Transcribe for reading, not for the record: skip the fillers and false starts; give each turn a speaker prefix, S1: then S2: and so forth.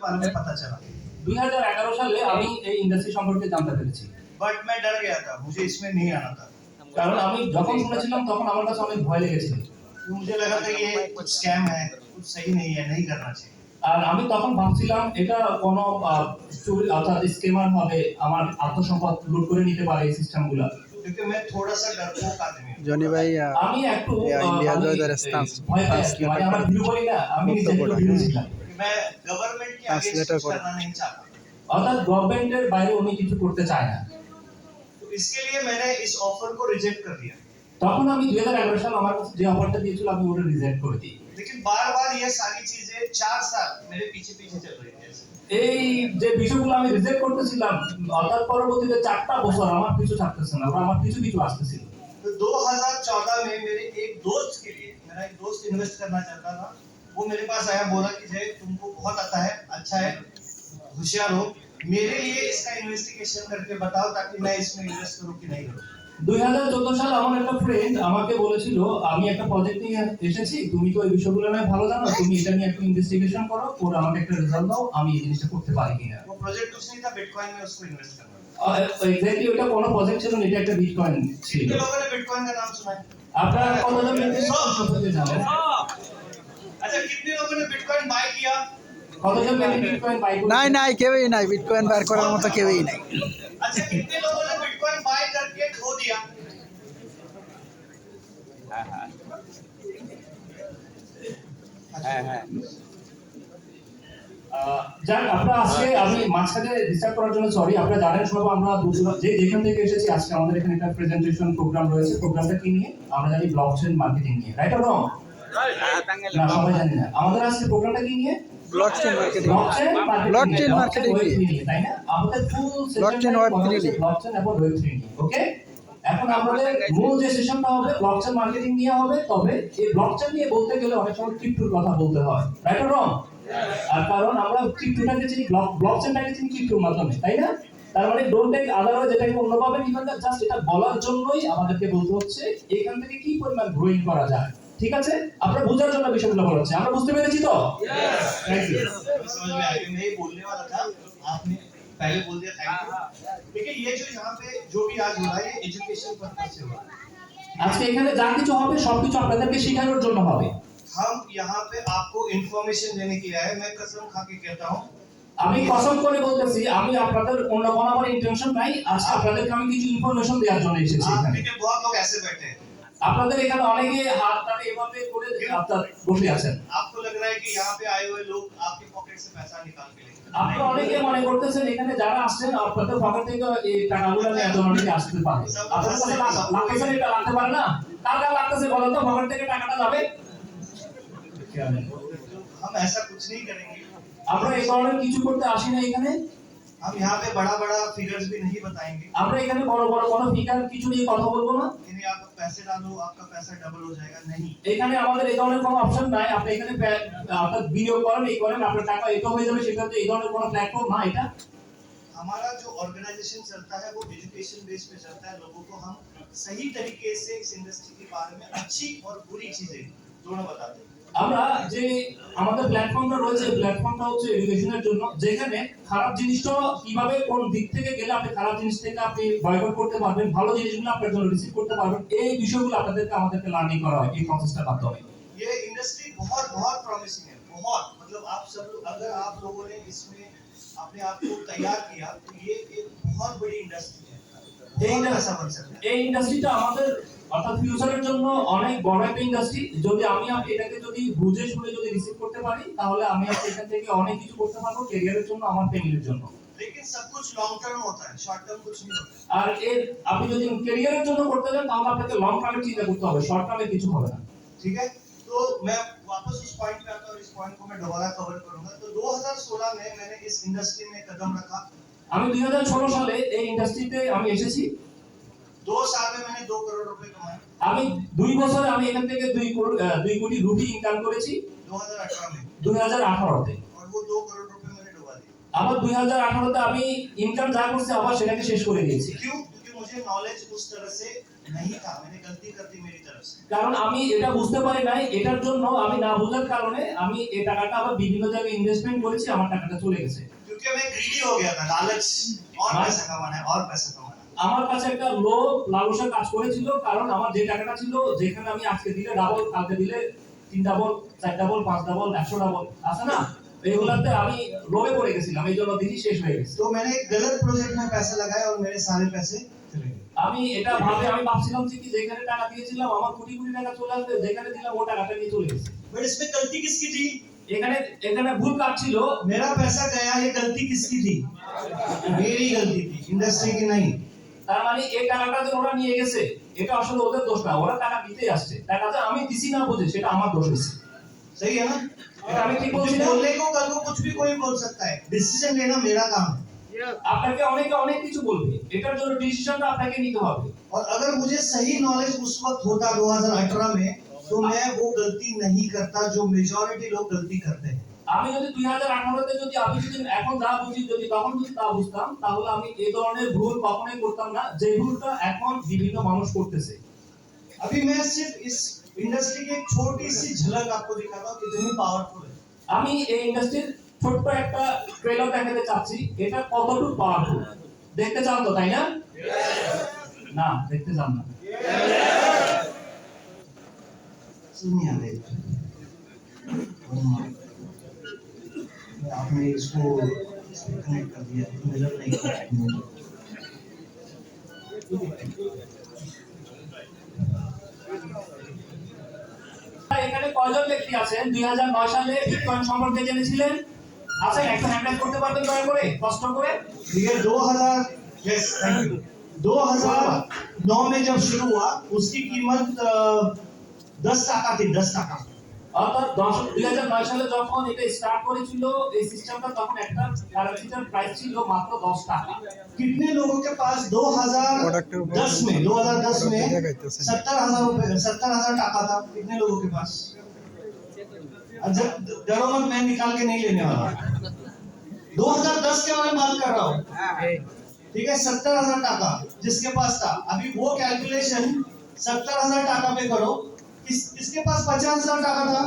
S1: बारे में पता चला।
S2: 2011 সালে আমি এই ইন্ডাস্ট্রি সম্পর্কে জানতে পেরেছি।
S1: बट मैं डर गया था, मुझे इसमें नहीं आना था।
S2: কারণ আমি যখন শুনেছিলাম তখন আমার কাছে অনেক ভয় লেগেছিল।
S1: तो मुझे लगा था ये कुछ स्कैम है, कुछ सही नहीं है, नहीं करना चाहिए।
S2: আর আমি তখন ভাবছিলাম এটা কোনো চুরি অর্থাৎ স্ক্যামার হবে, আমার আত্মসম্পদ লুট করে নিতে পারে এই সিস্টেমগুলো।
S1: क्योंकि मैं थोड़ा सा डरपोक आदमी हूँ।
S3: जॉनी भाई
S2: আমি একটু
S3: इंडिया जो इधर स्टांस
S2: ভয় পাই, মানে আমার ভিডিও বলি না, আমি নিজে একটু ভিডিও ছিলাম।
S1: मैं गवर्नमेंट के आगे
S3: ट्रांसलेटर
S1: कुछ करना नहीं चाहता।
S2: অর্থাৎ গভর্নমেন্টের বাইরে উনি কিছু করতে চায় না।
S1: तो इसके लिए मैंने इस ऑफर को रिजेक्ट कर दिया।
S2: তখন আমি 2011 সালে আমার কাছে যে অফারটা দিয়েছিল আমি ওটা রিজেক্ট করে দিই।
S1: लेकिन बार-बार ये सारी चीजें 4 साल मेरे पीछे-पीछे चल रही थी।
S2: এই যে বিষয়গুলো আমি রিজেক্ট করতেছিলাম, অর্থাৎ পরবর্তীতে 4টা বছর আমার পিছু ছাড়তেছে না, ওরা আমার পিছু আসতেছিল।
S1: तो 2014 में मेरे एक दोस्त के लिए, मेरा एक दोस्त इन्वेस्ट करना चाहता था, वो मेरे पास आया, बोला कि जय तुमको बहुत आता है, अच्छा है, होशियार हो, मेरे लिए इसका इन्वेस्टिगेशन करके बताओ ताकि मैं इसमें इन्वेस्ट करूं कि नहीं करूं।
S2: 2014 সালে আমার একটা ফ্রেন্ড আমাকে বলেছিল আমি একটা প্রজেক্ট নিয়ে এসেছি, তুমি তো এই বিষয়গুলো নিয়ে ভালো জানো, তুমি এটা নিয়ে একটু ইনভেস্টিগেশন করো, ওরা আমাকে একটা রেজাল্ট দাও, আমি এই জিনিসটা করতে পারি কিনা।
S1: वो प्रोजेक्ट कुछ नहीं था, बिटकॉइन में उसको इन्वेस्ट करना था।
S2: এক্স্যাক্টলি ওটা কোনো প্রজেক্ট ছিল না, এটা একটা বিটকয়েন ছিল।
S1: कितने लोगों ने बिटकॉइन का नाम सुना है?
S2: আপনারা কতজন সম্পর্কে জানেন?
S1: अच्छा, कितने लोगों ने बिटकॉइन बाय किया?
S2: কতজন বিটকয়েন বাই করেছে?
S3: নাই নাই কেউই নাই, বিটকয়েন বার করার মতো কেউই নাই।
S1: अच्छा, कितने लोगों ने बिटकॉइन बाय करके खो दिया?
S2: যাক, আমরা আজকে আমি মাঝখানে ডিস্টার্ব করার জন্য সরি। আপনারা জানেন সব আমরা যে যেখান থেকে এসেছি, আজকে আমাদের এখানে একটা প্রেজেন্টেশন প্রোগ্রাম রয়েছে। প্রোগ্রামটা কি নিয়ে? আমরা জানি ব্লকচেন মার্কেটিং নিয়ে, রাইট অর রং? না, সবাই জানি না। আমাদের আজকে প্রোগ্রামটা কি নিয়ে?
S3: ব্লকচেন মার্কেটিং,
S2: ব্লকচেন
S3: মার্কেটিং
S2: নিয়ে, তাই না? আমাদের ফুল
S3: ব্লকচেন ওয়েব 3 নিয়ে,
S2: ব্লকচেন এবং ওয়েব 3 নিয়ে, ওকে? এখন আমাদের মূল যে সেশনটা হবে ব্লকচেন মার্কেটিং নিয়ে হবে। তবে এই ব্লকচেন নিয়ে বলতে গেলে অনেক সময় ক্রিপ্টোর কথা বলতে হয়, রাইট অর রং? আর কারণ আমরা ক্রিপ্টোটাকে চিনি, ব্লকচেনটাকে চিনি ক্রিপ্টোর মাধ্যমে, তাই না? তার মানে ডোন্ট টেক আদারওয়াইজ এটাকে অন্যভাবে নিবেন না, জাস্ট এটা বলার জন্যই আমাদেরকে বলতে হচ্ছে এখান থেকে কি পরিমাণ গ্রোইং করা যায়। ঠিক আছে, আপনারা বোঝার জন্য বিষয়গুলো বলা হচ্ছে। আমরা বুঝতে পেরেছি তো? Thank you.
S1: समझ में आ गया, मैं ये बोलने वाला था, आपने पहले बोल दिया, थैंक यू। लेकिन ये जो यहाँ पे जो भी आज हो रहा है, ये एजुकेशन पर्पस से हो रहा है।
S2: আজকে এখানে যা কিছু হবে সবকিছু আপনাদেরকে শেখানোর জন্য হবে।
S1: हम यहाँ पे आपको इंफॉर्मेशन देने के लिए आए। मैं कसम खा के कहता हूँ,
S2: আমি কসম করে বলতেছি, আমি আপনাদের অন্য কোনো আমার ইন্টেনশন নাই। আজকে আপনাদেরকে আমি কিছু ইনফরমেশন দেওয়ার জন্য এসেছি
S1: आप
S2: এখানে।
S1: देखिए बहुत लोग ऐसे बैठे हैं।
S2: আপনাদের এখানে অনেকে হাত টানে এভাবে করে আপনারা বসে আছেন।
S1: आपको लग रहा है कि यहाँ पे आए हुए लोग आपकी पॉकेट से पैसा निकाल के लेंगे।
S2: আপনারা অনেকে মনে করতেছেন এখানে যারা আসছেন আপনাদের পকেট থেকে এই টাকাগুলো নিয়ে এত অনেকে আসতে পারে। আপনাদের কাছে লাগতেছে এটা লাগতে পারে না? কার কার লাগতেছে বলেন তো, পকেট থেকে টাকাটা যাবে?
S1: हम ऐसा कुछ नहीं करेंगे।
S2: আমরা এই ধরনের কিছু করতে আসি না এখানে।
S1: हम यहाँ पे बड़ा बड़ा फिगर्स भी नहीं बताएंगे।
S2: আমরা এখানে বড় বড় কোনো ফিগার কিছু নিয়ে কথা বলবো না।
S1: यानी आप पैसे डालो, आपका पैसा डबल हो जाएगा, नहीं।
S2: এখানে আমাদের এই ধরনের কোনো অপশন নাই। আপনি এখানে আপনার বিনিয়োগ করেন, এই করেন, আপনার টাকা এটা হয়ে যাবে, সেটা তো এই ধরনের কোনো প্ল্যাটফর্ম না এটা।
S1: हमारा जो ऑर्गेनाइजेशन चलता है वो एजुकेशन बेस पे चलता है। लोगों को हम सही तरीके से इस इंडस्ट्री के बारे में अच्छी और बुरी चीजें दोनों बताते हैं।
S2: আমরা যে আমাদের প্ল্যাটফর্মটা রয়েছে, প্ল্যাটফর্মটা হচ্ছে এডুকেশনের জন্য, যেখানে খারাপ জিনিসটা কিভাবে কোন দিক থেকে গেলে আপনি খারাপ জিনিস থেকে আপনি বয়কট করতে পারবেন, ভালো জিনিসগুলো আপনার জন্য রিসিভ করতে পারবেন, এই বিষয়গুলো আমাদেরকে লার্নিং করা হয় এই প্রসেসটার মাধ্যমে।
S1: ये इंडस्ट्री बहुत बहुत प्रॉमिसिंग है, बहुत। मतलब आप सब अगर आप लोगों ने इसमें अपने आप को तैयार किया तो ये एक बहुत बड़ी इंडस्ट्री है।
S2: এই
S1: बहुत पैसा बन सकता है।
S2: এই ইন্ডাস্ট্রিটা আমাদের অর্থাৎ ফিউচারের জন্য অনেক বড় একটা ইন্ডাস্ট্রি। যদি আমি আপনি এটাকে যদি বুঝে শুনে যদি রিসিভ করতে পারি, তাহলে আমি আপনি এখান থেকে অনেক কিছু করতে পারবো ক্যারিয়ারের জন্য, আমার ফ্যামিলির জন্য।
S1: लेकिन सब कुछ लॉन्ग टर्म होता है, शॉर्ट टर्म कुछ नहीं होता।
S2: আর এর আপনি যদি ক্যারিয়ারের জন্য করতে যান তাহলে আপনাকে লং টার্মে চিন্তা করতে হবে, শর্ট টার্মে কিছু হবে না।
S1: ठीक है, तो मैं वापस उस पॉइंट पे आता हूँ। इस पॉइंट को मैं दोबारा कवर करूंगा। तो 2016 में मैंने इस इंडस्ट्री में कदम रखा।
S2: আমি 2016 साले এই ইন্ডাস্ট্রিতে আমি এসেছি।
S1: 2 साल में मैंने 2 करोड़ रुपए कमाए।
S2: আমি 2 বছরে আমি এখান থেকে 2 কোটি রুপি ইনকাম করেছি
S1: 2018 में,
S2: 2018 তে।
S1: और वो 2 करोड़ रुपए मैंने डुबा दिए।
S2: আবার 2018 তে আমি ইনকাম যা করছি আবার সেটাকে শেষ করে দিয়েছি।
S1: क्यों? क्योंकि मुझे नॉलेज उस तरह से नहीं था। मैंने गलती कर दी मेरी तरफ से।
S2: কারণ আমি এটা বুঝতে পারি নাই, এটার জন্য আমি না বোঝার কারণে আমি এই টাকাটা আবার বিভিন্ন জায়গায় ইনভেস্টমেন্ট করেছি, আমার টাকাটা চলে গেছে।
S1: क्योंकि मैं ग्रीडी हो गया था, लालच, और पैसा कमाना है और पैसा कमाना है।
S2: আমার কাছে একটা লোভ লালসা কাজ করেছিল, কারণ আমার যে টাকাটা ছিল, যেখানে আমি আজকে দিলে ডাবল, কালকে দিলে 3 ডাবল, 4 ডাবল, 5 ডাবল, 100 ডাবল আছে না, এগুলাতে আমি লোভে পড়ে গেছিলাম, এই জন্য দিনই শেষ হয়ে গেছে।
S1: तो मैंने एक गलत प्रोजेक्ट में पैसे लगाए और मेरे सारे पैसे चले गए।
S2: আমি এটা আমি ভাবছিলাম যে কি যেখানে টাকা দিয়েছিলাম আমার কোটি কোটি টাকা চলে আসবে, যেখানে দিলাম ও টাকাটা নিয়ে চলে গেছে।
S1: बट इसमें गलती किसकी थी?
S2: এখানে এখানে ভুল কাজ ছিল,
S1: मेरा पैसा गया, ये गलती किसकी थी? मेरी गलती थी, इंडस्ट्री की नहीं।
S2: তার মানে এই টাকাটা যে ওরা নিয়ে গেছে এটা আসলে ওদের দোষ না, ওরা টাকা দিতে আসছে, টাকা যে আমি দিছি না বুঝে সেটা আমার দোষ হয়েছে।
S1: सही है ना?
S2: এটা আমি ঠিক বলছি না?
S1: बोलने को कल को कुछ भी कोई बोल सकता है, डिसीजन लेना मेरा काम है।
S2: আপনাকে অনেকে অনেক কিছু বলবে, এটার জন্য ডিসিশনটা আপনাকে নিতে হবে।
S1: और अगर मुझे सही नॉलेज उस वक्त होता 2018 में, तो मैं वो गलती नहीं करता जो मेजॉरिटी लोग गलती करते हैं।
S2: আমি যদি 2018 তে যদি আমি যদি এখন যা বুঝি যদি তখন যদি তা বুঝতাম, তাহলে আমি এই ধরনের ভুল কখনোই করতাম না, যে ভুলটা এখন বিভিন্ন মানুষ করতেছে।
S1: अभी मैं सिर्फ इस इंडस्ट्री की एक छोटी सी झलक आपको दिखाता हूँ कितनी पावरफुल है।
S2: আমি এই ইন্ডাস্ট্রির ছোট্ট একটা ট্রেলার দেখাতে চাচ্ছি, এটা কতটুকু পাওয়ারফুল। দেখতে চান তো, তাই না? না, দেখতে চান না।
S1: सुनिए आगे। आपने इसको कनेक्ट कर दिया, मिरर नहीं कनेक्ट।
S2: এখানে কয়জন ব্যক্তি আছেন 2009 সালে বিটকয়েন সম্পর্কে জেনেছিলেন? আছেন? একটু হ্যান্ড করতে পারবেন দয়া করে, কষ্ট করে?
S1: ठीक है, 2000, यस थैंक यू। 2009 में जब शुरू हुआ, उसकी कीमत 10 টাকা थी, 10 টাকা।
S2: অর্থাৎ 2009 সালে যখন এটা স্টার্ট করেছিল এই সিস্টেমটা, তখন একটা কারেন্সিটার প্রাইস ছিল মাত্র 10 টাকা।
S1: कितने लोगों के पास 2010 में 70,000 টাকা था? कितने लोगों के पास? जब डरो मत, मैं निकाल के नहीं लेने वाला, 2010 के बारे में बात कर रहा हूँ। ठीक है, 70,000 टाका जिसके पास था, अभी वो कैलकुलेशन 70,000 टाका पे करो, किसके पास 50,000 टाका था?